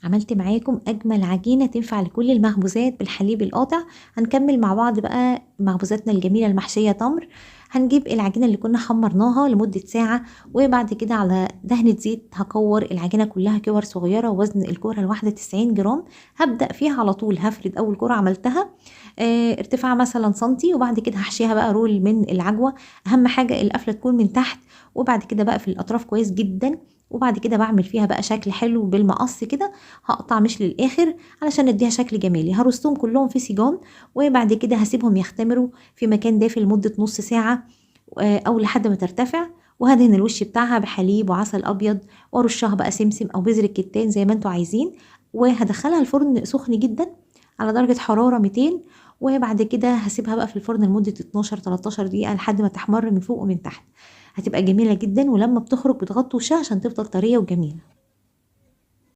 عملت معاكم أجمل عجينة تنفع لكل المخبوزات بالحليب القاطع. هنكمل مع بعض بقى مخبوزاتنا الجميلة المحشية تمر. هنجيب العجينة اللي كنا حمرناها لمدة ساعة، وبعد كده على دهنة زيت هكور العجينة كلها كور صغيرة، وزن الكورة الواحدة 90 جرام. هبدأ فيها على طول، هفرد أول كورة عملتها ارتفاع مثلا سنتي، وبعد كده هحشيها بقى رول من العجوة. أهم حاجة القفلة تكون من تحت، وبعد كده بقى في الأطراف كويس جدا. وبعد كده بعمل فيها بقى شكل حلو بالمقص كده، هقطع مش للاخر علشان اديها شكل جمالي. هرصهم كلهم في سيجان، وبعد كده هسيبهم يختمروا في مكان دافي لمدة نص ساعة او لحد ما ترتفع. وهدهن الوش بتاعها بحليب وعسل ابيض، وارشها بقى سمسم او بذر الكتان زي ما انتوا عايزين. وهدخلها الفرن سخن جدا على درجة حرارة 200. وبعد كده هسيبها بقى في الفرن لمدة 12 13 دقيقة لحد ما تحمر من فوق ومن تحت. هتبقى جميلة جدا، ولما بتخرج بتغطي وشها عشان تفضل طرية وجميلة.